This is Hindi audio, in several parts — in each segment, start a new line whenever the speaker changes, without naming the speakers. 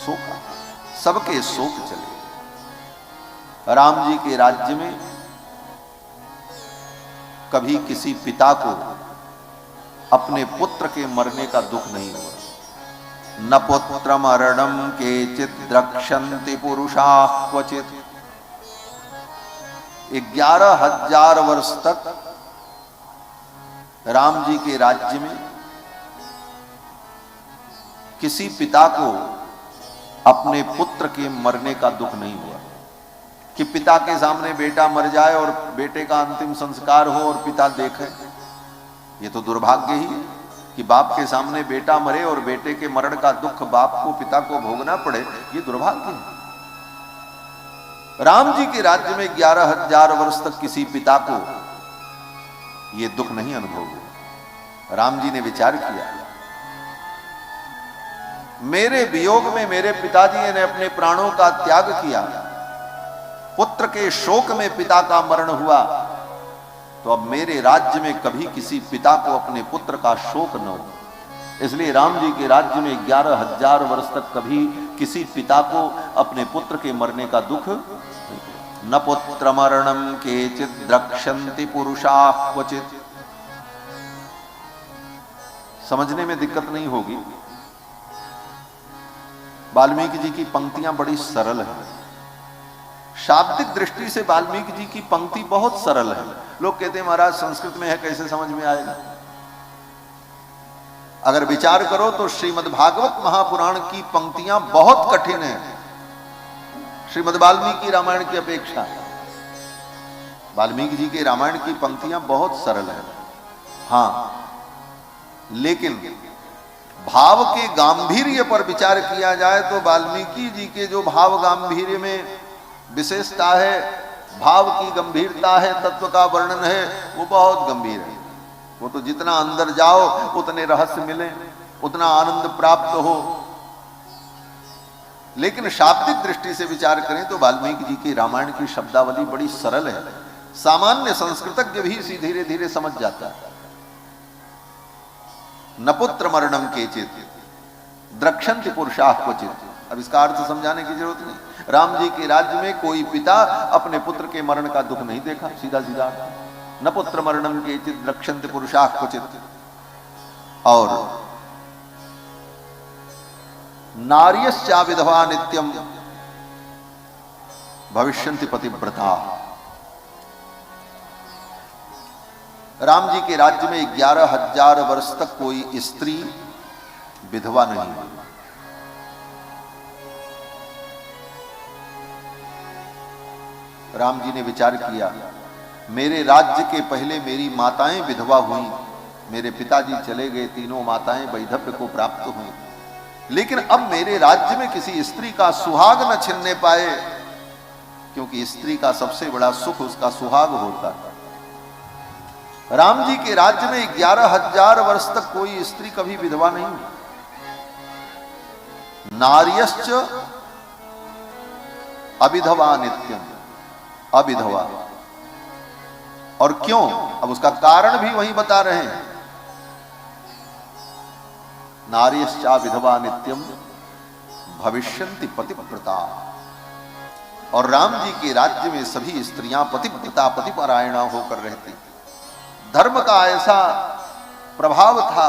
शोका, सबके शोक चले। राम जी के राज्य में कभी किसी पिता को अपने पुत्र के मरने का दुख नहीं हुआ। न पुत्र मरणम केचित् द्रक्ष्यन्ति पुरुषाः क्वचित्। 11,000 वर्ष तक राम जी के राज्य में किसी पिता को अपने पुत्र के मरने का दुख नहीं हुआ कि पिता के सामने बेटा मर जाए और बेटे का अंतिम संस्कार हो और पिता देखे। ये तो दुर्भाग्य ही है कि बाप के सामने बेटा मरे और बेटे के मरण का दुख बाप को, पिता को भोगना पड़े। ये दुर्भाग्य है। राम जी के राज्य में 11,000 वर्ष तक किसी पिता को यह दुख नहीं अनुभव हुआ। राम जी ने विचार किया, मेरे वियोग में मेरे पिताजी ने अपने प्राणों का त्याग किया, पुत्र के शोक में पिता का मरण हुआ, तो अब मेरे राज्य में कभी किसी पिता को अपने पुत्र का शोक न हो। इसलिए राम जी के राज्य में 11,000 वर्ष तक कभी किसी पिता को अपने पुत्र के मरने का दुख। न पुत्र मरणम केचित् द्रक्ष्यन्ति पुरुषाः क्वचित्। समझने में दिक्कत नहीं होगी। वाल्मीकि जी की पंक्तियां बड़ी सरल हैं। शाब्दिक दृष्टि से वाल्मीकि जी की पंक्ति बहुत सरल है। लोग कहते हैं महाराज संस्कृत में है, कैसे समझ में आएगा। अगर विचार करो तो श्रीमद् भागवत महापुराण की पंक्तियां बहुत कठिन हैं श्रीमद् वाल्मीकि रामायण की अपेक्षा। वाल्मीकि जी के रामायण की पंक्तियां बहुत सरल है, हां, लेकिन भाव के गांधीर्य पर विचार किया जाए तो वाल्मीकि जी के जो भाव गांधीर्य में विशेषता है, भाव की गंभीरता है, तत्व का वर्णन है, वो बहुत गंभीर है। वो तो जितना अंदर जाओ उतने रहस्य मिले, उतना आनंद प्राप्त हो। लेकिन शाब्दिक दृष्टि से विचार करें तो वाल्मीकि जी की रामायण की शब्दावली बड़ी सरल है। सामान्य संस्कृतज्ञ भी इसी धीरे धीरे समझ जाता है। न पुत्र मरणम केचित् द्रक्ष्यन्ति पुरुषाः क्वचित्। अब इसका अर्थ समझाने की जरूरत नहीं। राम जी के राज्य में कोई पिता अपने पुत्र के मरण का दुख नहीं देखा, सीधा सीधा। न पुत्र मरणम केचित् द्रक्ष्यन्ति पुरुषाः क्वचित्। और नार्यश्चा विधवा नित्यम भविष्यन्ति पतिव्रता। राम जी के राज्य में 11,000 वर्ष तक कोई स्त्री विधवा नहीं हुई। राम जी ने विचार किया, मेरे राज्य के पहले मेरी माताएं विधवा हुई, मेरे पिताजी चले गए, तीनों माताएं वैधव्य को प्राप्त हुई, लेकिन अब मेरे राज्य में किसी स्त्री का सुहाग न छिनने पाए, क्योंकि स्त्री का सबसे बड़ा सुख उसका सुहाग होता है। राम जी के राज्य में 11,000 वर्ष तक कोई स्त्री कभी विधवा नहीं हुई। नार्यश्च अविधवा नित्यम, अविधवा। और क्यों, अब उसका कारण भी वही बता रहे हैं। नार्यश्चा विधवा नित्यम भविष्यन्ति पतिव्रता। और राम जी के राज्य में सभी स्त्रियां पतिव्रता, पतिपरायणा होकर रहती। धर्म का ऐसा प्रभाव था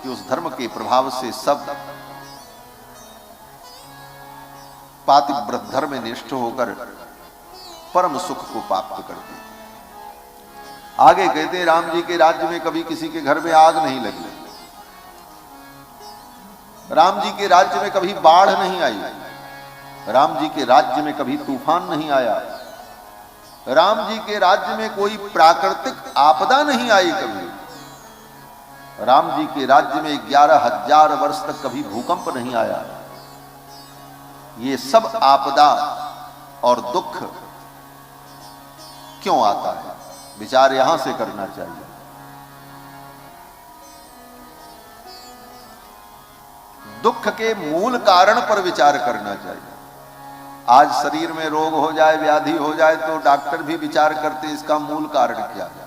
कि उस धर्म के प्रभाव से सब पातिव्रत धर्म में निष्ठ होकर परम सुख को प्राप्त करते। आगे कहते हैं, राम जी के राज्य में कभी किसी के घर में आग नहीं लगी, राम जी के राज्य में कभी बाढ़ नहीं आई, राम जी के राज्य में कभी तूफान नहीं आया, राम जी के राज्य में कोई प्राकृतिक आपदा नहीं आई कभी, राम जी के राज्य में 11,000 वर्ष तक कभी भूकंप नहीं आया। ये सब आपदा और दुख क्यों आता है, विचार यहां से करना चाहिए। दुख के मूल कारण पर विचार करना चाहिए। आज शरीर में रोग हो जाए, व्याधि हो जाए, तो डॉक्टर भी विचार करते हैं इसका मूल कारण क्या है,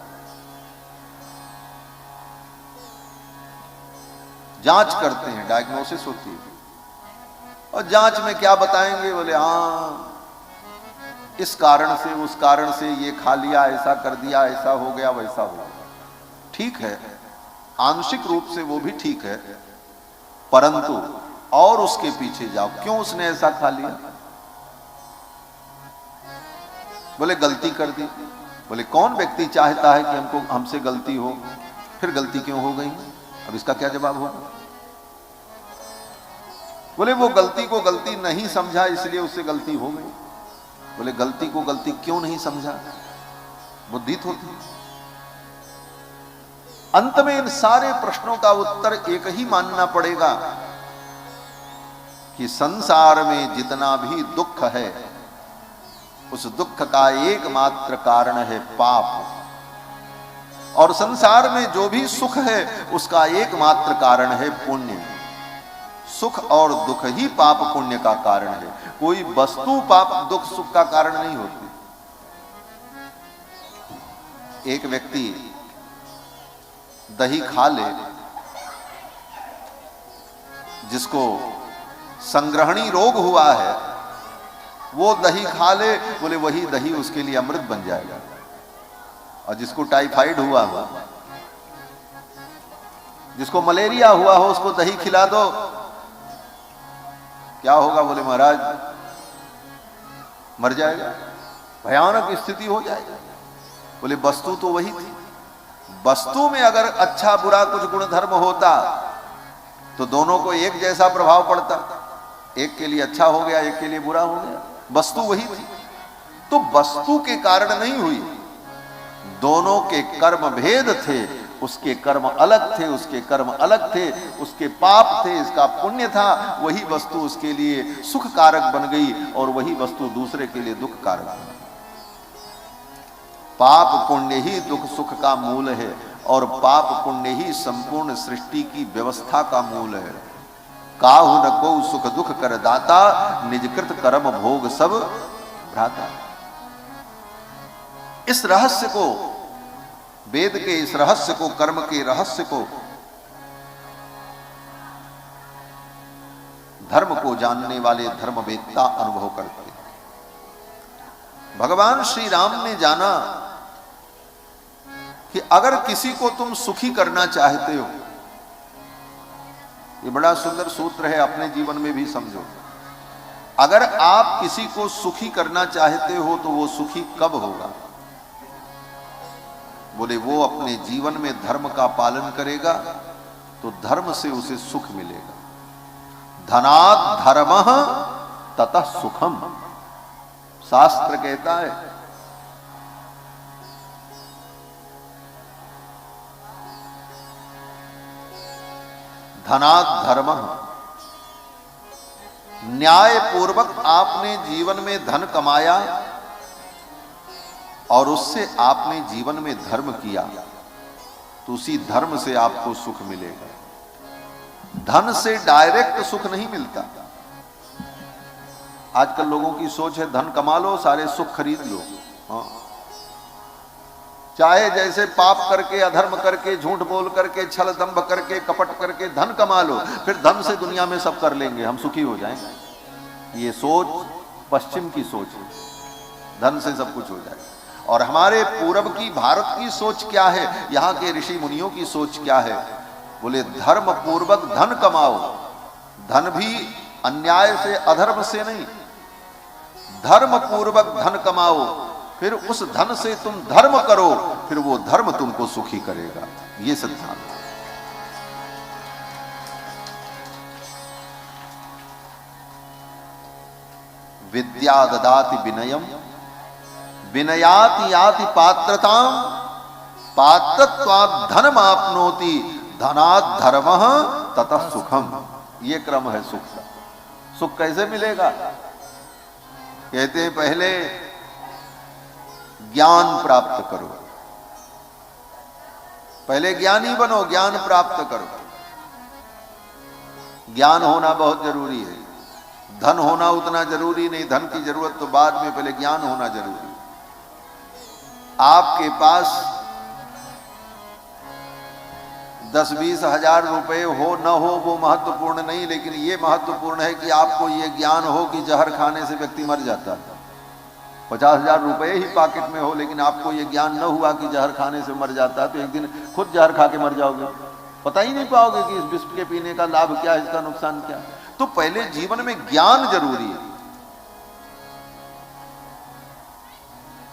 जांच करते हैं, डायग्नोसिस होती है। और जांच में क्या बताएंगे, बोले हाँ इस कारण से उस कारण से ये खा लिया, ऐसा कर दिया, ऐसा हो गया, वैसा हो गया। ठीक है, आंशिक रूप से वो भी ठीक है, परंतु और उसके पीछे जाओ, क्यों उसने ऐसा खा लिया? बोले गलती कर दी। बोले कौन व्यक्ति चाहता है कि हमसे गलती हो? फिर गलती क्यों हो गई? अब इसका क्या जवाब होगा? बोले वो गलती को गलती नहीं समझा, इसलिए उससे गलती हो गई। बोले गलती को गलती क्यों नहीं समझा? बुद्धि तो थी। अंत में इन सारे प्रश्नों का उत्तर एक ही मानना पड़ेगा कि संसार में जितना भी दुख है, उस दुख का एकमात्र कारण है पाप, और संसार में जो भी सुख है उसका एकमात्र कारण है पुण्य। सुख और दुख ही पाप पुण्य का कारण है, कोई वस्तु पाप दुख सुख का कारण नहीं होती। एक व्यक्ति दही खा ले, जिसको संग्रहणी रोग हुआ है, वो दही खा ले, बोले वही दही उसके लिए अमृत बन जाएगा। और जिसको टाइफाइड हुआ हो, जिसको मलेरिया हुआ हो, उसको दही खिला दो, क्या होगा? बोले महाराज मर जाएगा, भयानक स्थिति हो जाएगी। बोले वस्तु तो वही थी। वस्तु में अगर अच्छा बुरा कुछ गुण धर्म होता तो दोनों को एक जैसा प्रभाव पड़ता, एक के लिए अच्छा हो गया, एक के लिए बुरा हो गया। वस्तु वही थी, तो वस्तु के कारण नहीं हुई, दोनों के कर्म भेद थे। उसके कर्म अलग थे, उसके कर्म अलग थे, उसके पाप थे, इसका पुण्य था। वही वस्तु उसके लिए सुख कारक बन गई और वही वस्तु दूसरे के लिए दुख कारक बन गई। पाप पुण्य ही दुख सुख का मूल है, और पाप पुण्य ही संपूर्ण सृष्टि की व्यवस्था का मूल है। काहु न को सुख दुख कर दाता, निजकृत कर्म भोग सब भ्राता। इस रहस्य को, वेद के इस रहस्य को, कर्म के रहस्य को, धर्म को जानने वाले धर्मवेत्ता अनुभव करते हैं। भगवान श्री राम ने जाना कि अगर किसी को तुम सुखी करना चाहते हो, ये बड़ा सुंदर सूत्र है, अपने जीवन में भी समझो। अगर आप किसी को सुखी करना चाहते हो तो वो सुखी कब होगा? बोले वो अपने जीवन में धर्म का पालन करेगा तो धर्म से उसे सुख मिलेगा। धनात् धर्मः ततः सुखम, शास्त्र कहता है। धनात् धर्मः, न्याय पूर्वक आपने जीवन में धन कमाया और उससे आपने जीवन में धर्म किया तो उसी धर्म से आपको सुख मिलेगा। धन से डायरेक्ट सुख नहीं मिलता। आजकल लोगों की सोच है धन कमा लो, सारे सुख खरीद लो। हाँ, चाहे जैसे पाप करके, अधर्म करके, झूठ बोल करके, छल दंभ करके, कपट करके धन कमा लो, फिर धन से दुनिया में सब कर लेंगे, हम सुखी हो जाएंगे। ये सोच पश्चिम की सोच है, धन से सब कुछ हो जाएगा। और हमारे पूर्व की, भारत की सोच क्या है, यहाँ के ऋषि मुनियों की सोच क्या है? बोले धर्म पूर्वक धन कमाओ, धन भी अन्याय से, अधर्म से नहीं, धर्म पूर्वक धन कमाओ, फिर उस धन से तुम धर्म करो, फिर वो धर्म तुमको सुखी करेगा। ये सिद्धांत। विद्या ददाति विनयम, विनयाति याति पात्रताम, पात्रत्वात् धनमाप्नोति, धनात् धर्मः ततः सुखम। ये क्रम है सुख का। सुख कैसे मिलेगा? कहते हैं पहले ज्ञान प्राप्त करो, पहले ज्ञानी बनो, ज्ञान प्राप्त करो। ज्ञान होना बहुत जरूरी है, धन होना उतना जरूरी नहीं, धन की जरूरत तो बाद में, पहले ज्ञान होना जरूरी है। आपके पास 10-20 हजार रुपए हो न हो वो महत्वपूर्ण नहीं, लेकिन ये महत्वपूर्ण है कि आपको ये ज्ञान हो कि जहर खाने से व्यक्ति मर जाता है। 50,000 रुपए ही पॉकेट में हो, लेकिन आपको ये ज्ञान न हुआ कि जहर खाने से मर जाता है, तो एक दिन खुद जहर खा के मर जाओगे, पता ही नहीं पाओगे कि इस विष के पीने का लाभ क्या है, इसका नुकसान क्या है। तो पहले जीवन में ज्ञान जरूरी है,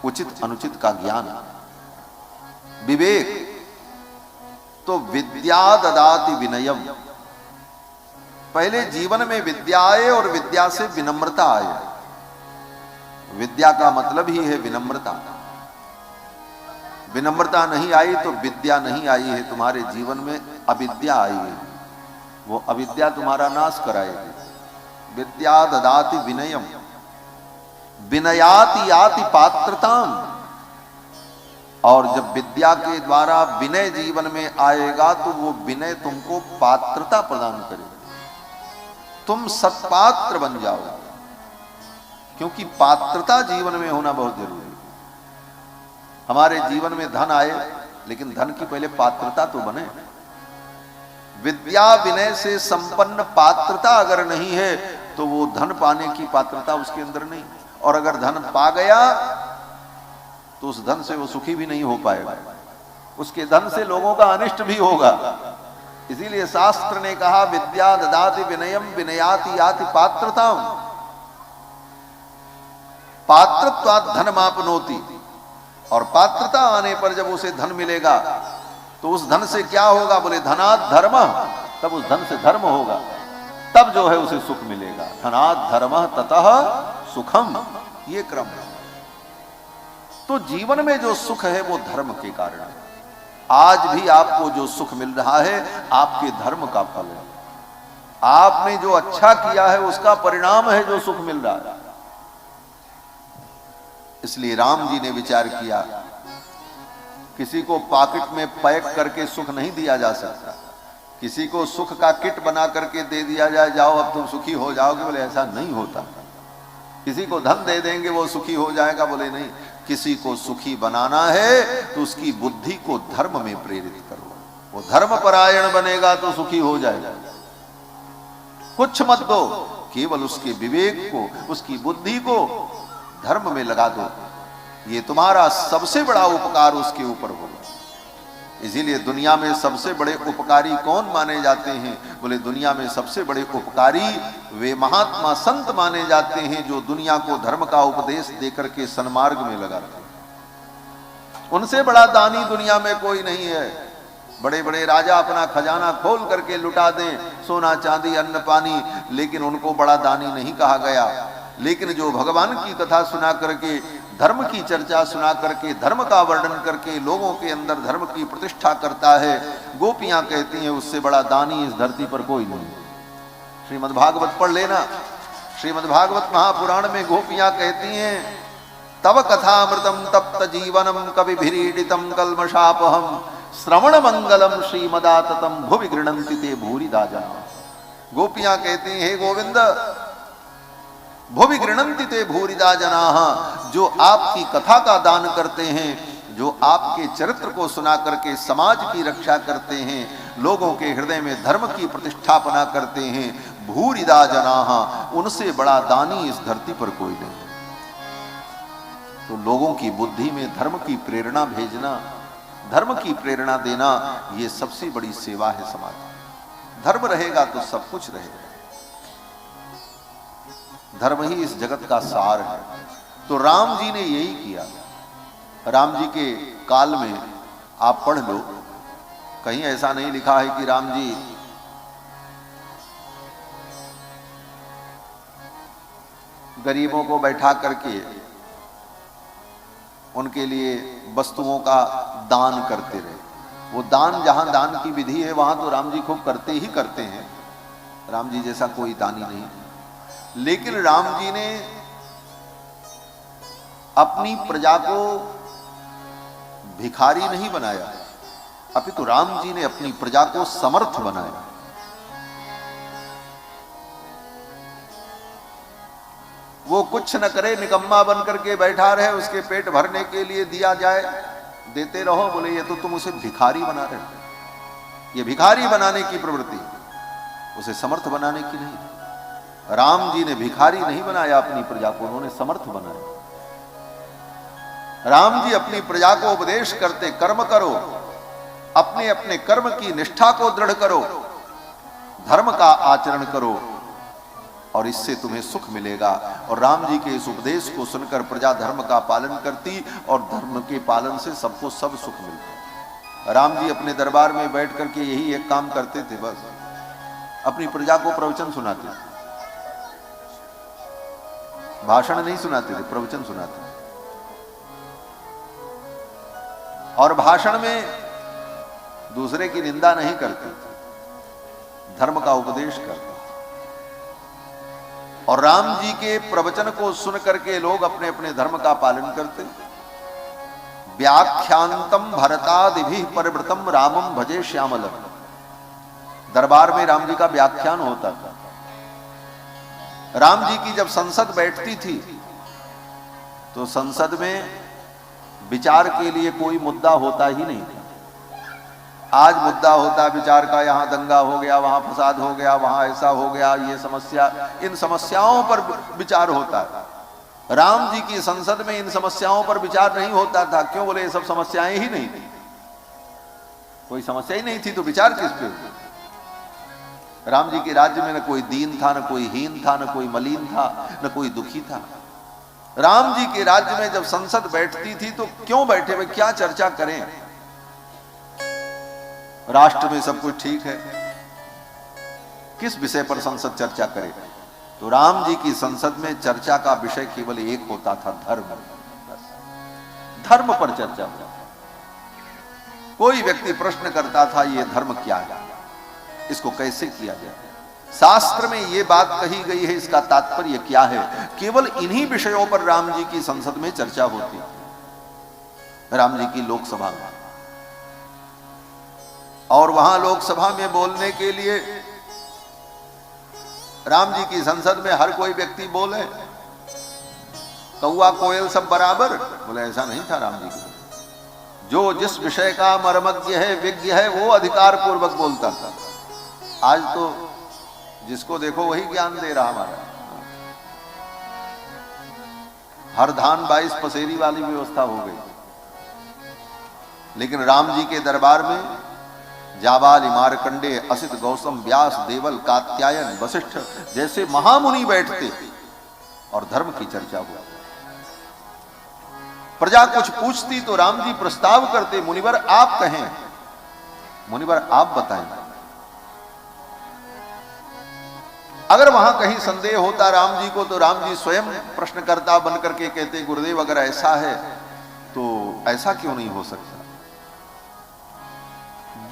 उचित अनुचित का ज्ञान, विवेक। तो विद्या ददाति विनयम, पहले जीवन में विद्या आए और विद्या से विनम्रता आए। विद्या का मतलब ही है विनम्रता। विनम्रता नहीं आई तो विद्या नहीं आई है, तुम्हारे जीवन में अविद्या आई है, वो अविद्या तुम्हारा नाश कराएगी। विद्या ददाति विनयम, विनयाति याति पात्रताम। और जब विद्या के द्वारा विनय जीवन में आएगा तो वो विनय तुमको पात्रता प्रदान करेगा, तुम सत्पात्र बन जाओगे। क्योंकि पात्रता जीवन में होना बहुत जरूरी है। हमारे जीवन में धन आए, लेकिन धन की पहले पात्रता तो बने। विद्या विनय से संपन्न पात्रता अगर नहीं है तो वो धन पाने की पात्रता उसके अंदर नहीं। और अगर धन पा गया तो उस धन से वो सुखी भी नहीं हो पाएगा, उसके धन से लोगों का अनिष्ट भी होगा। इसीलिए शास्त्र ने कहा विद्या ददाति विनयम विनयाति याति पात्रताम। पात्रत्वात् धनमाप्नोति, और पात्रता आने पर जब उसे धन मिलेगा तो उस धन से क्या होगा, बोले धनात् धर्म, तब उस धन से धर्म होगा, तब जो है उसे सुख मिलेगा। धनात् धर्म ततः सुखम, ये क्रम है। तो जीवन में जो सुख है वो धर्म के कारण है। आज भी आपको जो सुख मिल रहा है आपके धर्म का फल है। आपने जो अच्छा किया है उसका परिणाम है जो सुख मिल रहा है। इसलिए राम जी ने विचार किया, किसी को पॉकेट में पैक करके सुख नहीं दिया जा सकता, किसी को सुख का किट बना करके दे दिया जाए, जाओ अब तुम सुखी हो जाओगे, बोले ऐसा नहीं होता। किसी को धन दे देंगे वो सुखी हो जाएगा, बोले नहीं। किसी को सुखी बनाना है तो उसकी बुद्धि को धर्म में प्रेरित करो, वो धर्म परायण बनेगा तो सुखी हो जाएगा। कुछ मत दो, केवल उसके विवेक को, उसकी बुद्धि को धर्म में लगा दो, ये तुम्हारा सबसे बड़ा उपकार उसके ऊपर होगा। इसीलिए दुनिया में सबसे बड़े उपकारी कौन माने जाते हैं, बोले दुनिया में सबसे बड़े उपकारी वे महात्मा संत माने जाते हैं जो दुनिया को धर्म का उपदेश देकर के सन्मार्ग में लगाते हैं। उनसे बड़ा दानी दुनिया में कोई नहीं है। बड़े बड़े राजा अपना खजाना खोल करके लुटा दें, सोना चांदी अन्न पानी, लेकिन उनको बड़ा दानी नहीं कहा गया। लेकिन जो भगवान की कथा सुना करके, धर्म की चर्चा सुना करके, धर्म का वर्णन करके लोगों के अंदर धर्म की प्रतिष्ठा करता है, गोपियां कहती हैं उससे बड़ा दानी इस धरती पर कोई नहीं। श्रीमद् भागवत पढ़ लेना, श्रीमद् भागवत महापुराण में गोपियां कहती हैं तव कथामृतम तप्त जीवनम कविभिरीडितम कल्मषापहम श्रवण मंगलम श्रीमदाततम भुवि गृह्णन्ति ते भूरिदा जना। गोपियां कहती हैं हे गोविंद, भुवि गृह्णन्ति ते भूरिदा जनाः, जो आपकी कथा का दान करते हैं, जो आपके चरित्र को सुना करके समाज की रक्षा करते हैं, लोगों के हृदय में धर्म की प्रतिष्ठापना करते हैं, भूरिदा जनाः, उनसे बड़ा दानी इस धरती पर कोई नहीं। तो लोगों की बुद्धि में धर्म की प्रेरणा भेजना, धर्म की प्रेरणा देना, ये सबसे बड़ी सेवा है समाज। धर्म रहेगा तो सब कुछ रहेगा। धर्म ही इस जगत का सार है। तो राम जी ने यही किया। राम जी के काल में आप पढ़ लो, कहीं ऐसा नहीं लिखा है कि राम जी गरीबों को बैठा करके उनके लिए वस्तुओं का दान करते रहे। वो दान, जहां दान की विधि है वहां तो राम जी खूब करते ही करते हैं, राम जी जैसा कोई दानी नहीं। लेकिन राम जी ने अपनी प्रजा को भिखारी नहीं बनाया, अपितु राम जी ने अपनी प्रजा को समर्थ बनाया। वो कुछ न करे, निकम्मा बन करके बैठा रहे, उसके पेट भरने के लिए दिया जाए, देते रहो, बोले ये तो तुम उसे भिखारी बना रहे हो। ये भिखारी बनाने की प्रवृत्ति, उसे समर्थ बनाने की नहीं। राम जी ने भिखारी नहीं बनाया अपनी प्रजा को, उन्होंने समर्थ बनाया। राम जी अपनी प्रजा को उपदेश करते, कर्म करो, अपने अपने कर्म की निष्ठा को दृढ़ करो, धर्म का आचरण करो और इससे तुम्हें सुख मिलेगा। और राम जी के इस उपदेश को सुनकर प्रजा धर्म का पालन करती और धर्म के पालन से सबको सब सुख मिलता। राम जी अपने दरबार में बैठ करके यही एक काम करते थे, बस अपनी प्रजा को प्रवचन सुनाते थे। भाषण नहीं सुनाते थे, प्रवचन सुनाते थे। और भाषण में दूसरे की निंदा नहीं करते थे, धर्म का उपदेश करते। और राम जी के प्रवचन को सुन करके लोग अपने अपने धर्म का पालन करते। व्याख्यांतम भरतादिभिः परिवृतम रामम भजे श्यामलम। दरबार में राम जी का व्याख्यान होता था। राम जी की जब संसद बैठती थी तो संसद में विचार के लिए कोई मुद्दा होता ही नहीं था। आज मुद्दा होता विचार का, यहां दंगा हो गया, वहां फसाद हो गया, वहां ऐसा हो गया, ये समस्या, इन समस्याओं पर विचार होता है। राम जी की संसद में इन समस्याओं पर विचार नहीं होता था। क्यों? बोले ये सब समस्याएं ही नहीं थी, कोई समस्या ही नहीं थी तो विचार किस पे? राम जी के राज्य में न कोई दीन था, न कोई हीन था, न कोई मलिन था, न कोई दुखी था। राम जी के राज्य में जब संसद बैठती थी तो क्यों बैठे हुए, क्या चर्चा करें? राष्ट्र में सब कुछ ठीक है, किस विषय पर संसद चर्चा करे? तो राम जी की संसद में चर्चा का विषय केवल एक होता था, धर्म। धर्म पर चर्चा होती। कोई व्यक्ति प्रश्न करता था, ये धर्म क्या है, इसको कैसे किया जाए, शास्त्र में ये बात कही गई है, इसका तात्पर्य क्या है? केवल इन्हीं विषयों पर राम जी की संसद में चर्चा होती। राम जी की लोकसभा में, और वहां लोकसभा में बोलने के लिए राम जी की संसद में हर कोई व्यक्ति बोले, कौआ कोयल सब बराबर? बोले ऐसा नहीं था राम जी को। जो जिस विषय का मर्मज्ञ है, विज्ञ है, वो अधिकार पूर्वक बोलता था। आज तो जिसको देखो वही ज्ञान दे रहा हमारा। हर धान 22 पसेरी वाली व्यवस्था हो गई। लेकिन राम जी के दरबार में जाबाली, मार्कंडे, असित, गौतम, व्यास, देवल, कात्यायन, वशिष्ठ जैसे महामुनि बैठते और धर्म की चर्चा हुआ। प्रजा कुछ पूछती तो राम जी प्रस्ताव करते, मुनिवर आप कहें, मुनिवर आप बताएं। अगर वहां कहीं संदेह होता राम जी को तो राम जी स्वयं प्रश्नकर्ता बन करके कहते, गुरुदेव अगर ऐसा है तो ऐसा क्यों नहीं हो सकता?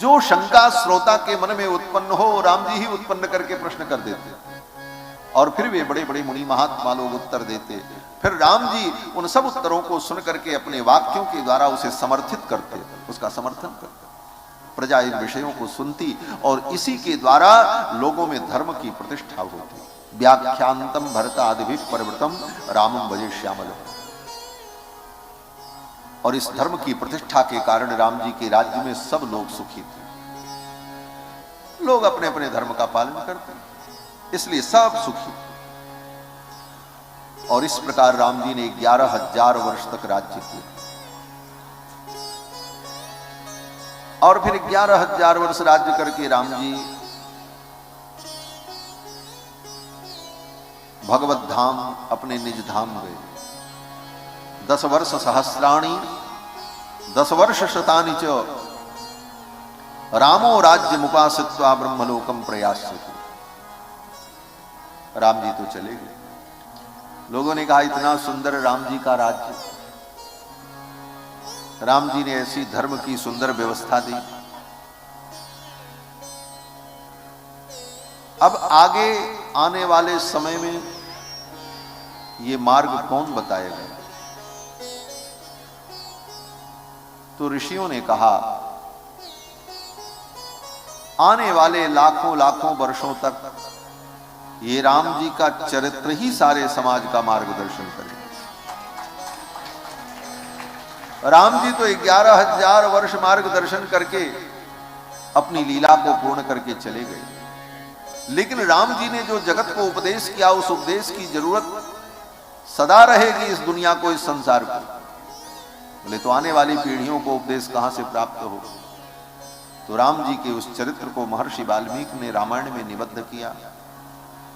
जो शंका श्रोता के मन में उत्पन्न हो राम जी ही उत्पन्न करके प्रश्न कर देते, और फिर वे बड़े बड़े मुनि महात्मा लोग उत्तर देते। फिर राम जी उन सब उत्तरों को सुन करके अपने वाक्यों के द्वारा उसे समर्थित करते, उसका समर्थन करते। प्रजा इन विषयों को सुनती और इसी के द्वारा लोगों में धर्म की प्रतिष्ठा होती। व्याख्यांतम भरतादिभिः परिवृतम रामम भजे श्यामलम। और इस धर्म की प्रतिष्ठा के कारण राम जी के राज्य में सब लोग सुखी थे। लोग अपने अपने धर्म का पालन करते, इसलिए सब सुखी। और इस प्रकार राम जी ने 11,000 वर्ष तक राज्य किया। और फिर 11,000 वर्ष राज्य करके राम जी भगवत धाम, अपने निज धाम गए। 10 वर्ष सहस्राणि 10 वर्ष शतानि च रामो राज्य मुपासित्वा ब्रह्मलोकम प्रयास्यति। राम जी तो चले गए। लोगों ने कहा इतना सुंदर राम जी का राज्य, राम जी ने ऐसी धर्म की सुंदर व्यवस्था दी, अब आगे आने वाले समय में ये मार्ग कौन बताएगा? तो ऋषियों ने कहा आने वाले लाखों लाखों वर्षों तक ये राम जी का चरित्र ही सारे समाज का मार्गदर्शन करेगा। राम जी तो 11,000 वर्ष मार्गदर्शन करके अपनी लीला को पूर्ण करके चले गए। लेकिन राम जी ने जो जगत को उपदेश किया, उस उपदेश की जरूरत सदा रहेगी इस दुनिया को, इस संसार को। बोले तो आने वाली पीढ़ियों को उपदेश कहां से प्राप्त हो? तो राम जी के उस चरित्र को महर्षि वाल्मीकि ने रामायण में निबद्ध किया,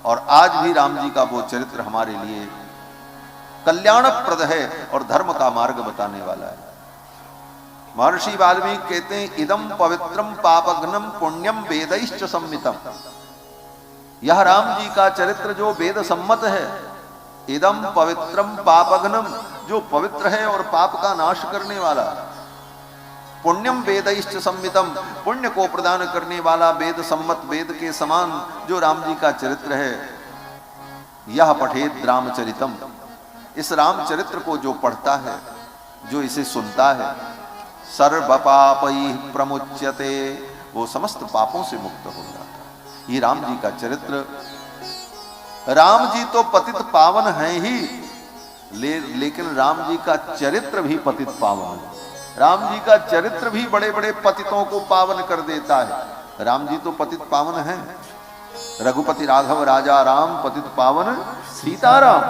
और आज भी राम जी का वो चरित्र हमारे लिए कल्याणप्रद है और धर्म का मार्ग बताने वाला है। महर्षि वाल्मीकि कहते हैं, इदम पवित्रम पापघ्नम पुण्यम वेदैश्च सम्मितम। यह राम जी का चरित्र जो वेद सम्मत है, इदम पवित्रम पापघ्नम, जो पवित्र है और पाप का नाश करने वाला, पुण्यम वेदैश्च सम्मितम, पुण्य को प्रदान करने वाला, वेद सम्मत, वेद के समान जो राम जी का चरित्र है। यह पठेत रामचरितम, इस रामचरित्र को जो पढ़ता है, जो इसे सुनता है, सर्व पापैः प्रमुच्यते, वो समस्त पापों से मुक्त हो जाता है। ये राम जी का चरित्र, राम जी तो पतित पावन हैं ही, लेकिन राम जी का चरित्र भी पतित पावन है। राम जी का चरित्र भी बड़े बड़े पतितों को पावन कर देता है। राम जी तो पतित पावन हैं, रघुपति राघव राजा राम, पतित पावन सीताराम।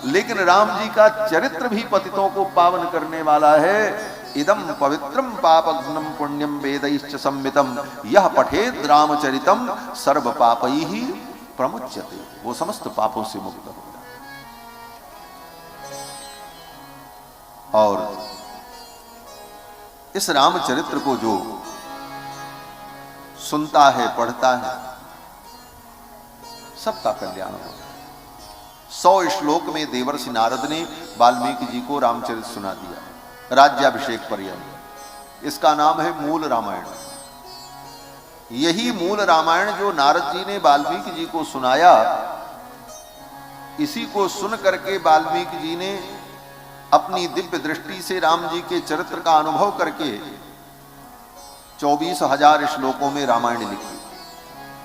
लेकिन राम जी का चरित्र भी पतितों को पावन करने वाला है। इदम पवित्रम पापघ्नम पुण्यम वेदैश्च सम्मितम, यह पठेत रामचरितम सर्व पापैः प्रमुच्यते, वो समस्त पापों से मुक्त हो जाता। और इस रामचरित्र को जो सुनता है, पढ़ता है, सबका कल्याण होता है। 100 श्लोक में देवर्षि नारद ने वाल्मीकि जी को रामचरित सुना दिया, राज्याभिषेक पर्यंत। इसका नाम है मूल रामायण। यही मूल रामायण जो नारद जी ने वाल्मीकि जी को सुनाया, इसी को सुन करके वाल्मीकि जी ने अपनी दिव्य दृष्टि से राम जी के चरित्र का अनुभव करके 24,000 श्लोकों में रामायण लिखी।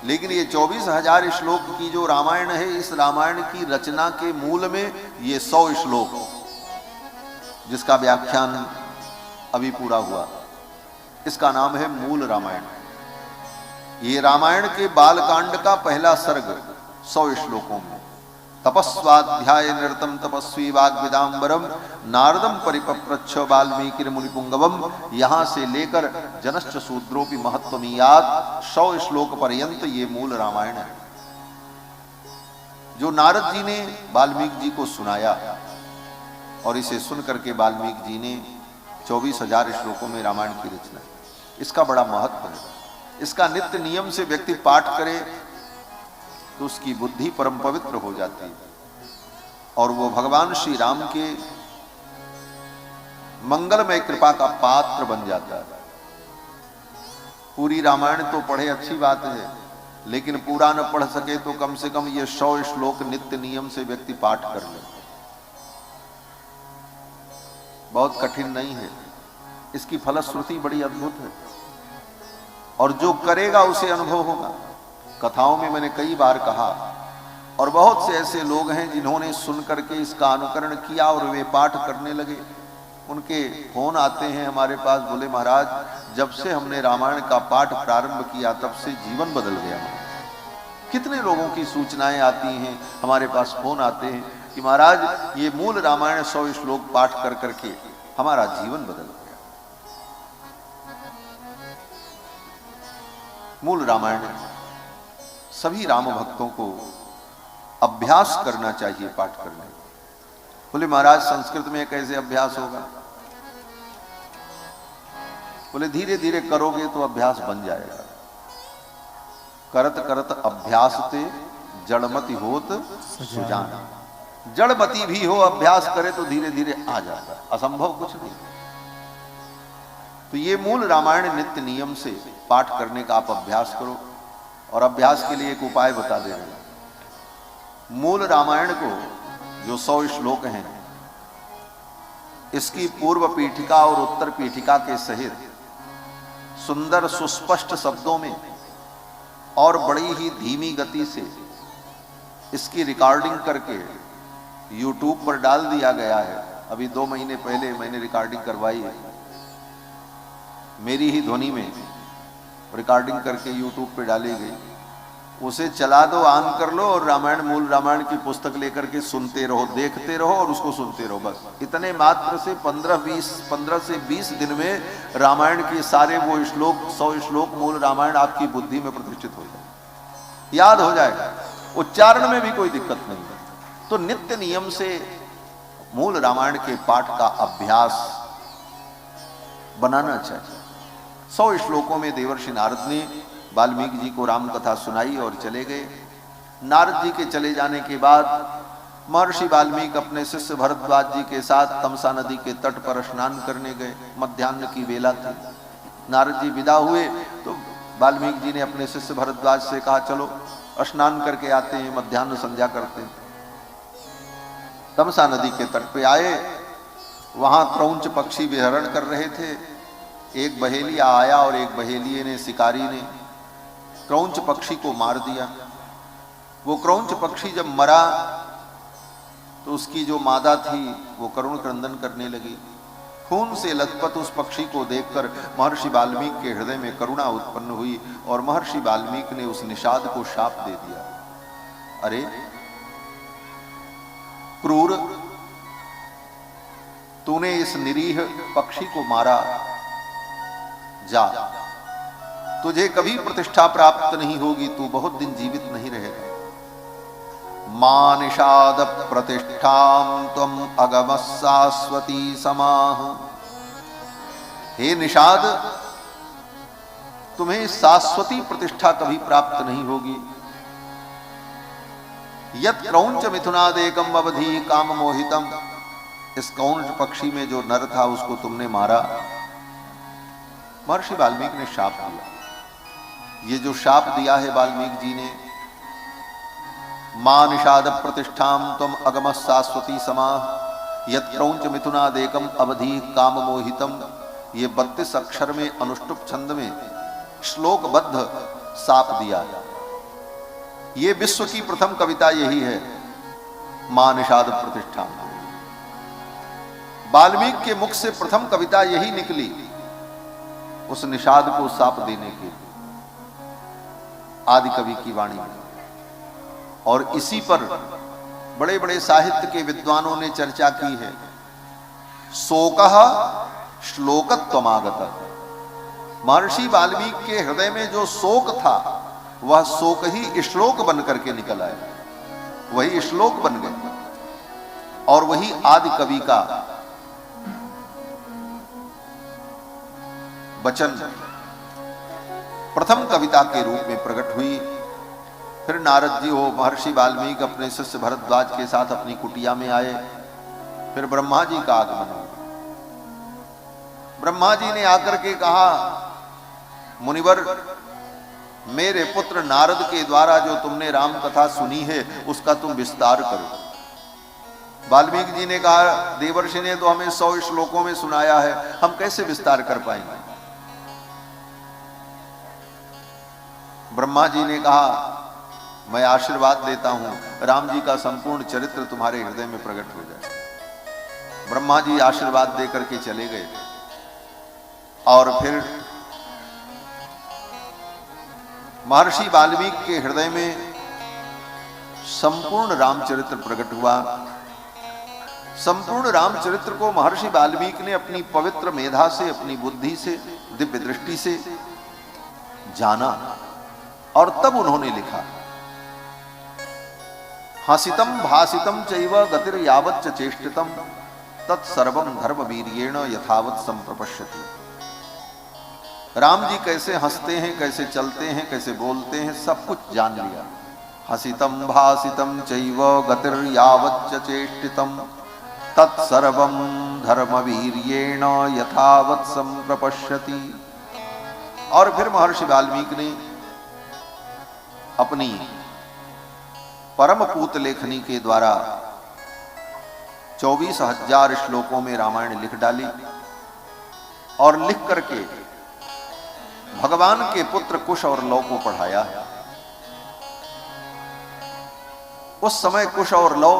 लेकिन ये 24,000 श्लोक की जो रामायण है, इस रामायण की रचना के मूल में ये 100 श्लोक, जिसका व्याख्यान अभी पूरा हुआ, इसका नाम है मूल रामायण। ये रामायण के बालकांड का पहला सर्ग 100 श्लोकों में। तपस्वाध्याय निरतम तपस्वी वाग्विदाम्बरम नारदम परिपप्रच्छ वाल्मीकि मुनिपुंगवम, यहां से लेकर जनश्च शूद्रोपि महत्वमीयात् 100 श्लोक पर्यंत ये मूल रामायण है, जो नारद जी ने वाल्मीकि जी को सुनाया। और इसे सुन करके वाल्मीकि जी ने 24,000 श्लोकों में रामायण की रचना। इसका बड़ा महत्व है। इसका नित्य नियम से व्यक्ति पाठ करे तो उसकी बुद्धि परम पवित्र हो जाती है, और वो भगवान श्री राम के मंगलमय कृपा का पात्र बन जाता है। पूरी रामायण तो पढ़े अच्छी बात है, लेकिन पूरा न पढ़ सके तो कम से कम ये 100 श्लोक नित्य नियम से व्यक्ति पाठ कर ले। बहुत कठिन नहीं है, इसकी फलश्रुति बड़ी अद्भुत है, और जो करेगा उसे अनुभव होगा। कथाओं में मैंने कई बार कहा, और बहुत से ऐसे लोग हैं जिन्होंने सुन करके इसका अनुकरण किया और वे पाठ करने लगे। उनके फोन आते हैं हमारे पास, बोले महाराज जब से हमने रामायण का पाठ प्रारंभ किया तब से जीवन बदल गया। कितने लोगों की सूचनाएं आती हैं, हमारे पास फोन आते हैं कि महाराज ये मूल रामायण 100 श्लोक पाठ कर करके हमारा जीवन बदल गया। मूल रामायण सभी राम भक्तों को अभ्यास करना चाहिए पाठ करने। बोले महाराज संस्कृत में कैसे अभ्यास होगा? बोले धीरे धीरे करोगे तो अभ्यास बन जाएगा। करत करत अभ्यास ते जड़मति होत सुजान। जड़मति भी हो, अभ्यास करे तो धीरे धीरे आ जाता है, असंभव कुछ नहीं। तो ये मूल रामायण नित्य नियम से पाठ करने का आप अभ्यास करो। और अभ्यास के लिए एक उपाय बता दे रहे हैं। मूल रामायण को जो 100 श्लोक हैं, इसकी पूर्व पीठिका और उत्तर पीठिका के सहित सुंदर सुस्पष्ट शब्दों में और बड़ी ही धीमी गति से इसकी रिकॉर्डिंग करके YouTube पर डाल दिया गया है। अभी 2 महीने पहले मैंने रिकॉर्डिंग करवाई है, मेरी ही ध्वनि में रिकॉर्डिंग करके यूट्यूब पे डाली गई, उसे चला दो, ऑन कर लो और रामायण, मूल रामायण की पुस्तक लेकर के सुनते रहो, देखते रहो और उसको सुनते रहो। बस इतने मात्र से 15 से 20 दिन में रामायण के सारे वो श्लोक, 100 श्लोक मूल रामायण आपकी बुद्धि में प्रतिष्ठित हो जाए, याद हो जाएगा, उच्चारण में भी कोई दिक्कत नहीं है। तो नित्य नियम से मूल रामायण के पाठ का अभ्यास बनाना चाहिए। 100 श्लोकों में देवर्षि नारद ने वाल्मीकि जी को राम कथा सुनाई और चले गए। नारद जी के चले जाने के बाद महर्षि वाल्मीकि अपने शिष्य भरद्वाज जी के साथ तमसा नदी के तट पर स्नान करने गए। मध्याह्न की बेला थी। नारद जी विदा हुए तो वाल्मीकि जी ने अपने शिष्य भरद्वाज से कहा, चलो स्नान करके आते हैं, मध्याह्न संध्या करते हैं। तमसा नदी के तट पे आए, वहां क्रौंच पक्षी विहरण कर रहे थे। एक बहेलिया आया और एक बहेलिये ने, शिकारी ने क्रौंच पक्षी को मार दिया। वो क्रौंच पक्षी जब मरा तो उसकी जो मादा थी वो करुण क्रंदन करने लगी। खून से लथपथ उस पक्षी को देखकर महर्षि वाल्मीकि के हृदय में करुणा उत्पन्न हुई और महर्षि वाल्मीकि ने उस निषाद को शाप दे दिया। अरे क्रूर, तूने इस निरीह पक्षी को मारा, जा, तुझे कभी प्रतिष्ठा प्राप्त नहीं होगी, तू बहुत दिन जीवित नहीं रहेगा। मां निषाद प्रतिष्ठां त्वं अगम शाश्वती समाह। हे निषाद, तुम्हें शाश्वती प्रतिष्ठा कभी प्राप्त नहीं होगी। यत् क्रौंच मिथुनादेकम अवधि काम मोहितम। इस क्रौंच पक्षी में जो नर था उसको तुमने मारा। महर्षि वाल्मीकि ने शाप दिया। ये जो शाप दिया है वाल्मीकि जी ने, मां निषाद प्रतिष्ठां त्वं अगम शाश्वती समाह यत् क्रौंच मिथुनादेकम अवधि काम मोहितम, ये 32 अक्षर में अनुष्टुप छंद में श्लोकबद्ध शाप दिया। ये विश्व की प्रथम कविता यही है, मां निषाद प्रतिष्ठां। वाल्मीकि के मुख से प्रथम कविता यही निकली, उस निषाद को शाप देने की, आदि कवि की वाणी में। और इसी पर बड़े बड़े साहित्य के विद्वानों ने चर्चा की है। शोकः श्लोकत्वमागतः। महर्षि वाल्मीकि के हृदय में जो शोक था वह शोक ही श्लोक बन करके निकल आया, वही श्लोक बन गए और वही आदि कवि का वचन प्रथम कविता के रूप में प्रकट हुई। फिर नारद जी हो, महर्षि वाल्मीकि अपने शिष्य भरद्वाज के साथ अपनी कुटिया में आए। फिर ब्रह्मा जी का आगमन हुआ। ब्रह्मा जी ने आकर के कहा, मुनिवर, मेरे पुत्र नारद के द्वारा जो तुमने राम कथा सुनी है उसका तुम विस्तार करो। वाल्मीकि जी ने कहा, देवर्षि ने तो हमें 100 श्लोकों में सुनाया है, हम कैसे विस्तार कर पाएंगे। ब्रह्मा जी ने कहा, मैं आशीर्वाद देता हूं, राम जी का संपूर्ण चरित्र तुम्हारे हृदय में प्रकट हो जाए। ब्रह्मा जी आशीर्वाद देकर के चले गए और फिर महर्षि वाल्मीकि के हृदय में संपूर्ण रामचरित्र प्रकट हुआ। संपूर्ण रामचरित्र को महर्षि वाल्मीकि ने अपनी पवित्र मेधा से, अपनी बुद्धि से, दिव्य दृष्टि से जाना और तब उन्होंने लिखा। हसितम भासितम चैव गतिर यावच्च चेष्टितम तत्सर्वं धर्मवीर्येण यथावत् संप्रपश्यति। राम जी कैसे हंसते हैं, कैसे चलते हैं, कैसे बोलते हैं, सब कुछ जान लिया। हसितम भासितम चैव गतिर यावच्च चेष्टितम तत्सर्वं धर्मवीर्येण यथावत् संप्रपश्यति। और फिर महर्षि वाल्मीकि ने अपनी परम पूत लेखनी के द्वारा 24,000 श्लोकों में रामायण लिख डाली और लिख करके भगवान के पुत्र कुश और लव को पढ़ाया। उस समय कुश और लव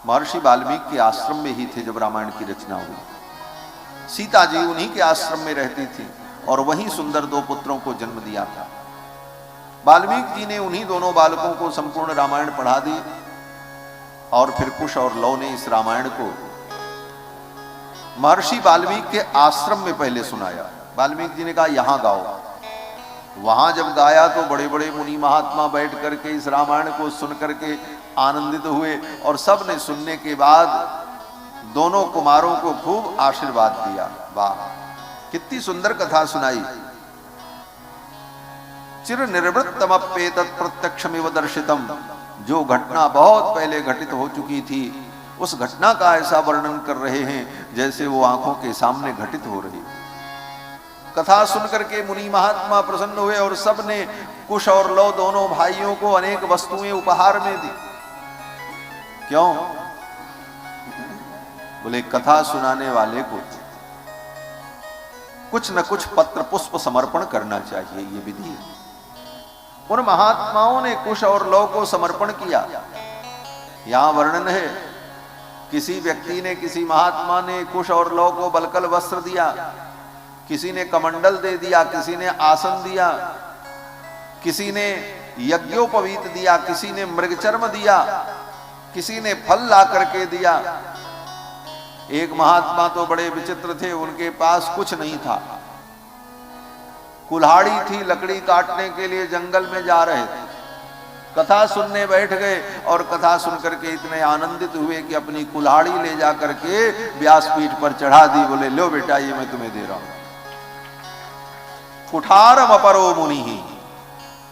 महर्षि वाल्मीकि के आश्रम में ही थे जब रामायण की रचना हुई। सीता जी उन्हीं के आश्रम में रहती थी और वहीं सुंदर 2 पुत्रों को जन्म दिया था। वाल्मीकि जी ने उन्हीं दोनों बालकों को संपूर्ण रामायण पढ़ा दी और फिर कुश और लव ने इस रामायण को महर्षि वाल्मीकि के आश्रम में पहले सुनाया। वाल्मीकि जी ने कहा यहां गाओ। वहां जब गाया तो बड़े बड़े मुनि महात्मा बैठ करके इस रामायण को सुन करके आनंदित हुए और सब ने सुनने के बाद दोनों कुमारों को खूब आशीर्वाद दिया। वाह, कितनी सुंदर कथा सुनाई। चिर निर्वृत्तमप्येतत् प्रत्यक्षमिव दर्शितम, जो घटना बहुत पहले घटित हो चुकी थी उस घटना का ऐसा वर्णन कर रहे हैं जैसे वो आंखों के सामने घटित हो रही। कथा सुनकर के मुनि महात्मा प्रसन्न हुए और सब ने कुश और लव दोनों भाइयों को अनेक वस्तुएं उपहार में दी। क्यों? बोले कथा सुनाने वाले को कुछ न कुछ पत्र पुष्प समर्पण करना चाहिए, ये विधि है। उन महात्माओं ने कुश और लव को समर्पण किया। यहां वर्णन है, किसी व्यक्ति ने, किसी महात्मा ने कुश और लव को बलकल वस्त्र दिया, किसी ने कमंडल दे दिया, किसी ने आसन दिया, किसी ने यज्ञोपवीत दिया, किसी ने मृगचर्म दिया, किसी ने फल ला करके दिया। एक महात्मा तो बड़े विचित्र थे, उनके पास कुछ नहीं था। कुल्हाड़ी थी, लकड़ी काटने के लिए जंगल में जा रहे थे, कथा सुनने बैठ गए और कथा सुन करके इतने आनंदित हुए कि अपनी कुल्हाड़ी ले जा करके व्यासपीठ पर चढ़ा दी। बोले लो बेटा, ये मैं तुम्हें दे रहा हूं। कुठारम अपरो मुनि ही,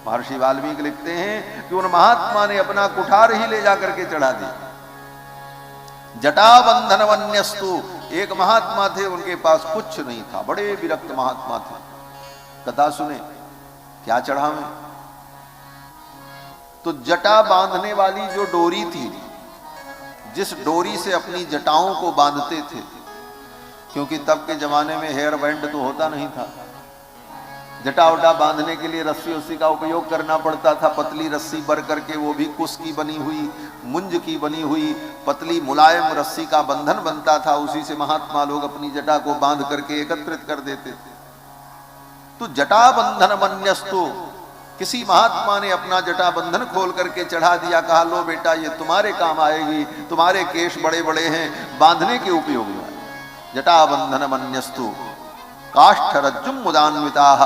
महर्षि वाल्मीकि लिखते हैं कि उन महात्मा ने अपना कुठार ही ले जा करके चढ़ा दी। जटाबंधन वन्यस्तु, एक महात्मा थे, उनके पास कुछ नहीं था, बड़े विरक्त महात्मा थे। कथा सुने, क्या चढ़ा में? तो जटा बांधने वाली जो डोरी थी, जिस डोरी से अपनी जटाओं को बांधते थे, क्योंकि तब के जमाने में हेयर बैंड तो होता नहीं था, जटा उटा बांधने के लिए रस्सी उस्सी का उपयोग करना पड़ता था। पतली रस्सी भर करके, वो भी कुश की बनी हुई, मुंज की बनी हुई पतली मुलायम रस्सी का बंधन बनता था, उसी से महात्मा लोग अपनी जटा को बांध करके एकत्रित कर देते थे। तो जटा बंधन मन्यस्तु, किसी महात्मा ने अपना जटा बंधन खोल करके चढ़ा दिया। कहा लो बेटा, ये तुम्हारे काम आएगी, तुम्हारे केश बड़े बड़े हैं, बांधने के उपयोग में। जटा बंधन मन्यस्तु काष्ठ रज्जुम मुदान्विताः,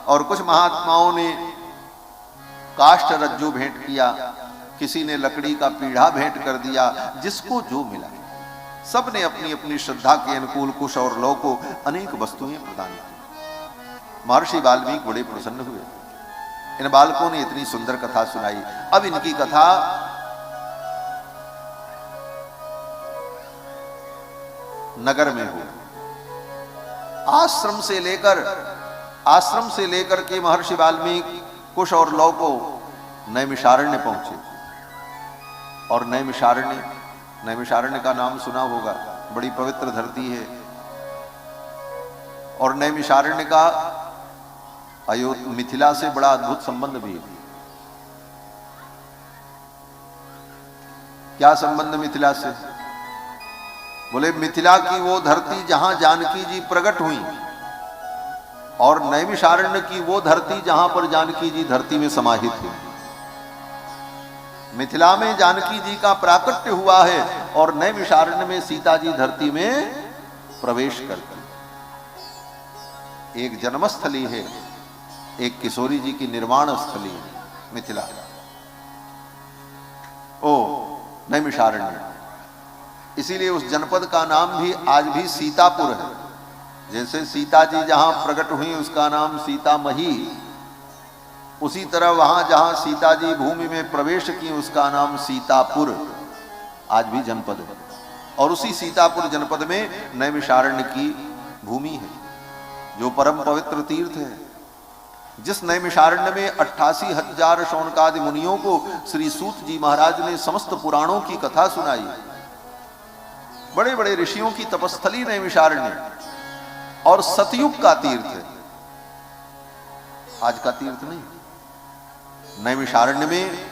और कुछ महात्माओं ने काष्ठ रज्जु भेंट किया, किसी ने लकड़ी का पीढ़ा भेंट कर दिया, जिसको जो मिला। सब ने अपनी अपनी श्रद्धा के अनुकूल कुश और लव को अनेक वस्तुएं प्रदान की। महर्षि वाल्मीकि बड़े प्रसन्न हुए। इन बालकों ने इतनी सुंदर कथा सुनाई। अब इनकी कथा नगर में हो। आश्रम से लेकर के महर्षि वाल्मीकि कुश और लव को नैमिषारण्य पहुंचे। और नैमिषारण्य का नाम सुना होगा, बड़ी पवित्र धरती है। और नैमिषारण्य का मिथिला से बड़ा अद्भुत संबंध भी है। क्या संबंध मिथिला से? बोले मिथिला की वो धरती जहां जानकी जी प्रकट हुई, और नैमिषारण्य की वो धरती जहां पर जानकी जी धरती में समाहित हुई। मिथिला में जानकी जी का प्राकट्य हुआ है और नैमिषारण्य में सीता जी धरती में प्रवेश करती। एक जन्मस्थली है, एक किशोरी जी की निर्वाण स्थली है मिथिला, ओ नैमिषारण्य। इसीलिए उस जनपद का नाम भी आज भी सीतापुर है। जैसे सीता जी जहां प्रकट हुई उसका नाम सीतामही, उसी तरह वहां जहां सीता जी भूमि में प्रवेश की उसका नाम सीतापुर आज भी जनपद है। और उसी सीतापुर जनपद में नैमिषारण्य की भूमि है, जो परम पवित्र तीर्थ है। जिस नैमिषारण्य में 88,000 शौनकादि मुनियों को श्री सूत जी महाराज ने समस्त पुराणों की कथा सुनाई। बड़े बड़े ऋषियों की तपस्थली नैमिषारण्य, और सतयुग का तीर्थ है, आज का तीर्थ नहीं। नैमिषारण्य में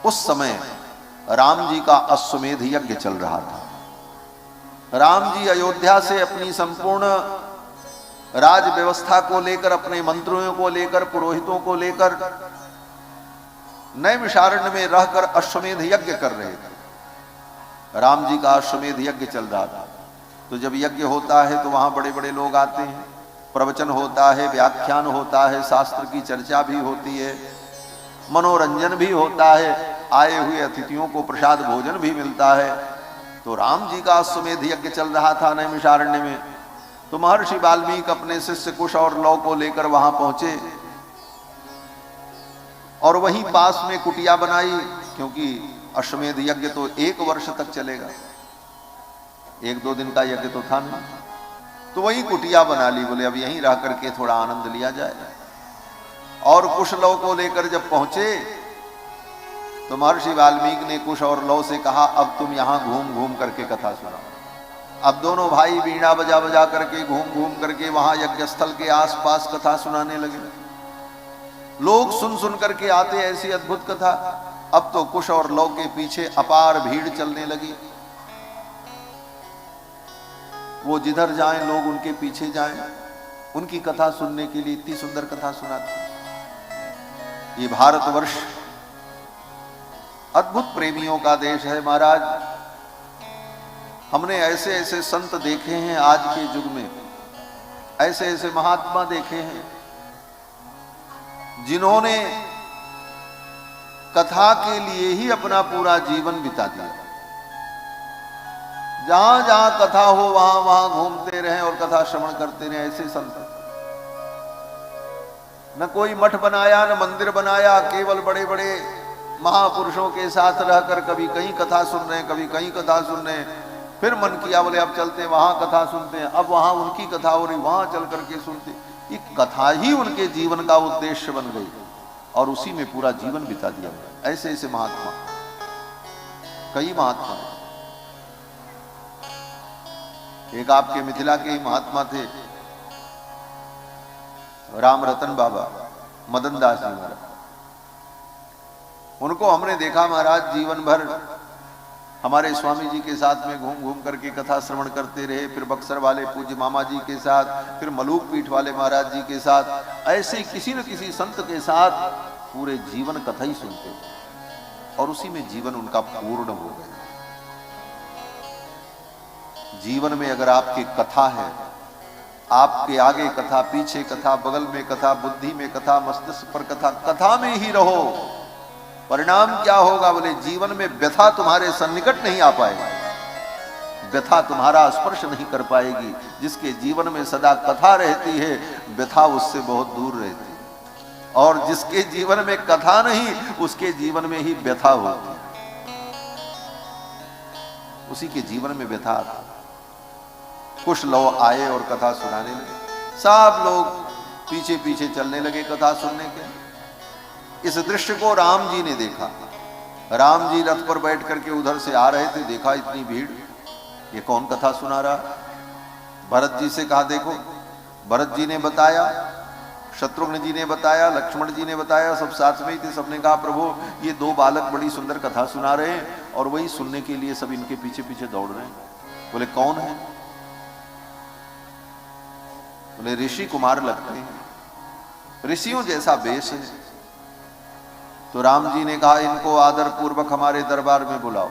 उस समय राम जी का अश्वमेध यज्ञ चल रहा था। राम जी अयोध्या से अपनी संपूर्ण राज व्यवस्था को लेकर, अपने मंत्रियों को लेकर, पुरोहितों को लेकर नैमिषारण्य में रहकर अश्वमेध यज्ञ कर रहे थे। राम जी का अश्वमेध यज्ञ चल रहा था। तो जब यज्ञ होता है तो वहां बड़े बड़े लोग आते हैं, प्रवचन होता है, व्याख्यान होता है, शास्त्र की चर्चा भी होती है, मनोरंजन भी होता है, आए हुए अतिथियों को प्रसाद भोजन भी मिलता है। तो राम जी का अश्वमेध यज्ञ चल रहा था नैमिषारण्य में। तो महर्षि वाल्मीकि अपने शिष्य कुश और लौ को लेकर वहां पहुंचे और वहीं पास में कुटिया बनाई, क्योंकि अश्वमेध यज्ञ तो 1 वर्ष तक चलेगा, 1-2 दिन का यज्ञ तो था नहीं। तो वही कुटिया बना ली, बोले अब यहीं रह करके थोड़ा आनंद लिया जाए। और कुश लौ को लेकर जब पहुंचे तो महर्षि वाल्मीकि ने कुश और लौ से कहा, अब तुम यहां घूम घूम करके कथा सुनाओ। अब दोनों भाई वीणा बजा बजा करके घूम घूम करके वहां यज्ञस्थल के आसपास कथा सुनाने लगे। लोग सुन सुन करके आते, ऐसी अद्भुत कथा। अब तो कुश और लौ के पीछे अपार भीड़ चलने लगी। वो जिधर जाएं लोग उनके पीछे जाएं, उनकी कथा सुनने के लिए। इतनी सुंदर कथा सुनाते। ये भारतवर्ष अद्भुत प्रेमियों का देश है महाराज। हमने ऐसे ऐसे संत देखे हैं आज के युग में, ऐसे ऐसे महात्मा देखे हैं जिन्होंने कथा के लिए ही अपना पूरा जीवन बिता दिया। जहां जहां कथा हो वहां वहां घूमते रहे और कथा श्रवण करते रहे। ऐसे संत, न कोई मठ बनाया न मंदिर बनाया, केवल बड़े बड़े महापुरुषों के साथ रहकर कभी कहीं कथा सुन रहे हैं, कभी कहीं कथा सुन रहे हैं। फिर मन किया बोले अब चलते वहां कथा सुनते हैं, अब वहां उनकी कथा हो रही वहां चल करके सुनते। ये कथा ही उनके जीवन का उद्देश्य बन गई और उसी में पूरा जीवन बिता दिया। ऐसे ऐसे महात्मा, कई महात्मा। एक आपके मिथिला के ही महात्मा थे राम रतन बाबा, मदन दास जी महाराज। उनको हमने देखा महाराज जीवन भर हमारे स्वामी जी के साथ में घूम घूम करके कथा श्रवण करते रहे। फिर बक्सर वाले पूज्य मामा जी के साथ, फिर मलूक पीठ वाले महाराज जी के साथ, ऐसे किसी न किसी संत के साथ पूरे जीवन कथा ही सुनते और उसी में जीवन उनका पूर्ण हो गया। जीवन में अगर आपकी कथा है, आपके आगे कथा, पीछे कथा, बगल में कथा, बुद्धि में कथा, मस्तिष्क पर कथा, कथा में ही रहो। परिणाम क्या होगा बोले, जीवन में व्यथा तुम्हारे सन्निकट नहीं आ पाएगी, व्यथा तुम्हारा स्पर्श नहीं कर पाएगी। जिसके जीवन में सदा कथा रहती है, व्यथा उससे बहुत दूर रहती है। और जिसके जीवन में कथा नहीं, उसके जीवन में ही व्यथा होती है, उसी के जीवन में व्यथा आता। कुछ लोग आए और कथा सुनाने लगे, सब लोग पीछे पीछे चलने लगे कथा सुनने के। इस दृश्य को राम जी ने देखा। राम जी रथ पर बैठ करके उधर से आ रहे थे, देखा इतनी भीड़, ये कौन कथा सुना रहा। भरत जी से कहा देखो। भरत जी ने बताया, शत्रुघ्न जी ने बताया, लक्ष्मण जी ने बताया, सब साथ में ही थे। सबने कहा प्रभु ये 2 बालक बड़ी सुंदर कथा सुना रहे हैं और वही सुनने के लिए सब इनके पीछे पीछे दौड़ रहे हैं। बोले कौन है? बोले ऋषि कुमार लगते हैं, ऋषियों जैसा वेश है। तो राम जी ने कहा इनको आदर पूर्वक हमारे दरबार में बुलाओ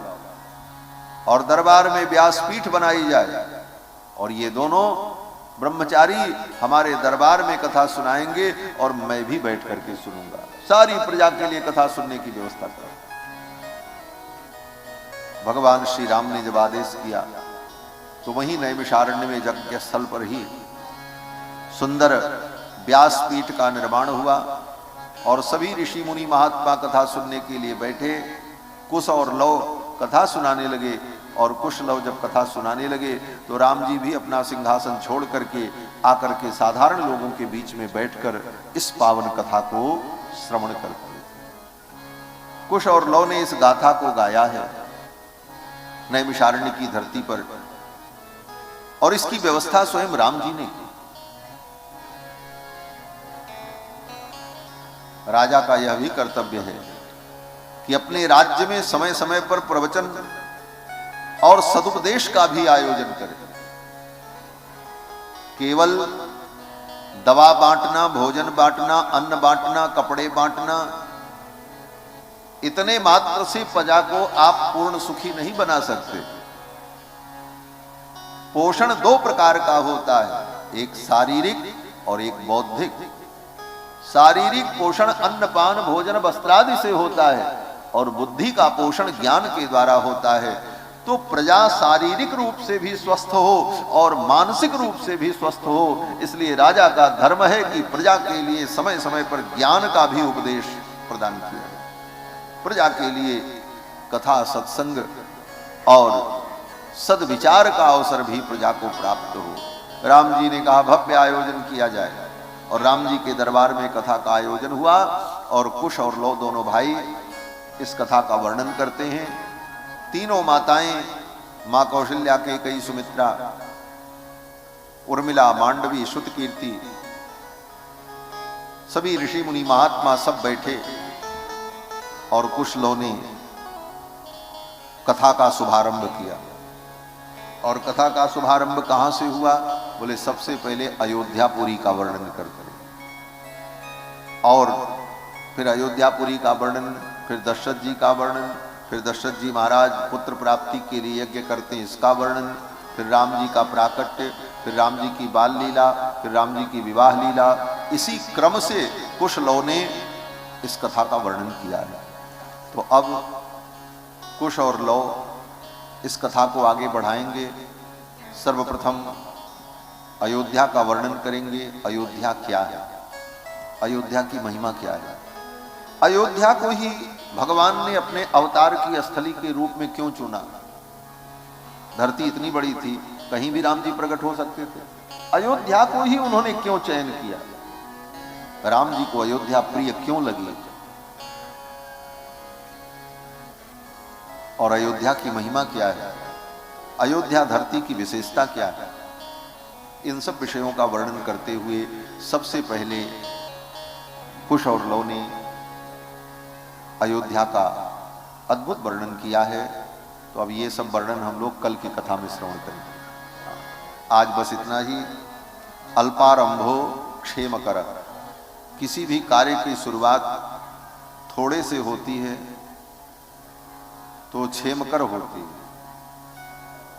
और दरबार में व्यासपीठ बनाई जाए और ये दोनों ब्रह्मचारी हमारे दरबार में कथा सुनाएंगे और मैं भी बैठ करके सुनूंगा। सारी प्रजा के लिए कथा सुनने की व्यवस्था करो। भगवान श्री राम ने जब आदेश किया तो वहीं नैमिषारण्य में यज्ञ स्थल पर ही सुंदर व्यासपीठ का निर्माण हुआ और सभी ऋषि मुनि महात्मा कथा सुनने के लिए बैठे। कुश और लौ कथा सुनाने लगे और कुश लौ जब कथा सुनाने लगे तो राम जी भी अपना सिंहासन छोड़ करके आकर के साधारण लोगों के बीच में बैठकर इस पावन कथा को श्रवण करते। कुश और लौ ने इस गाथा को गाया है नैमिषारण्य की धरती पर और इसकी व्यवस्था स्वयं राम जी ने की। राजा का यह भी कर्तव्य है कि अपने राज्य में समय समय पर प्रवचन और सदुपदेश का भी आयोजन करे। केवल दवा बांटना, भोजन बांटना, अन्न बांटना, कपड़े बांटना, इतने मात्र से प्रजा को आप पूर्ण सुखी नहीं बना सकते। पोषण दो प्रकार का होता है, एक शारीरिक और एक बौद्धिक। शारीरिक पोषण अन्न पान भोजन वस्त्रादि से होता है और बुद्धि का पोषण ज्ञान के द्वारा होता है। तो प्रजा शारीरिक रूप से भी स्वस्थ हो और मानसिक रूप से भी स्वस्थ हो, इसलिए राजा का धर्म है कि प्रजा के लिए समय समय पर ज्ञान का भी उपदेश प्रदान किया। प्रजा के लिए कथा, सत्संग और सद्विचार का अवसर भी प्रजा को प्राप्त हो। राम जी ने कहा भव्य आयोजन किया जाए और राम जी के दरबार में कथा का आयोजन हुआ और कुश और लौ दोनों भाई इस कथा का वर्णन करते हैं। तीनों माताएं, मां कौशल्या, कैकेयी, सुमित्रा, उर्मिला, मांडवी, श्रुतकीर्ति, सभी ऋषि मुनि महात्मा सब बैठे और कुछ लोगों ने कथा का शुभारंभ किया। और कथा का शुभारंभ कहां से हुआ? बोले सबसे पहले अयोध्यापुरी का वर्णन करते हैं और फिर अयोध्यापुरी का वर्णन, फिर दशरथ जी का वर्णन, फिर दशरथ जी महाराज पुत्र प्राप्ति के लिए यज्ञ करते हैं इसका वर्णन, फिर राम जी का प्राकट्य, फिर राम जी की बाल लीला, फिर राम जी की विवाह लीला। इसी क्रम से कुछ लोगों ने इस कथा का वर्णन किया है। तो अब कुश और लौ इस कथा को आगे बढ़ाएंगे। सर्वप्रथम अयोध्या का वर्णन करेंगे। अयोध्या क्या है, अयोध्या की महिमा क्या है, अयोध्या को ही भगवान ने अपने अवतार की स्थली के रूप में क्यों चुना? धरती इतनी बड़ी थी, कहीं भी राम जी प्रकट हो सकते थे, अयोध्या को ही उन्होंने क्यों चयन किया? राम जी को अयोध्या प्रिय क्यों लगी और अयोध्या की महिमा क्या है, अयोध्या धरती की विशेषता क्या है? इन सब विषयों का वर्णन करते हुए सबसे पहले कुश और लौ ने अयोध्या का अद्भुत वर्णन किया है। तो अब ये सब वर्णन हम लोग कल की कथा में श्रवण करेंगे। आज बस इतना ही। अल्पारंभो क्षेमकर, किसी भी कार्य की शुरुआत थोड़े से होती है तो क्षेमकर होती है,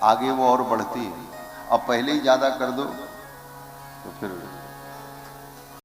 आगे वो और बढ़ती है। अब पहले ही ज्यादा कर दो तो फिर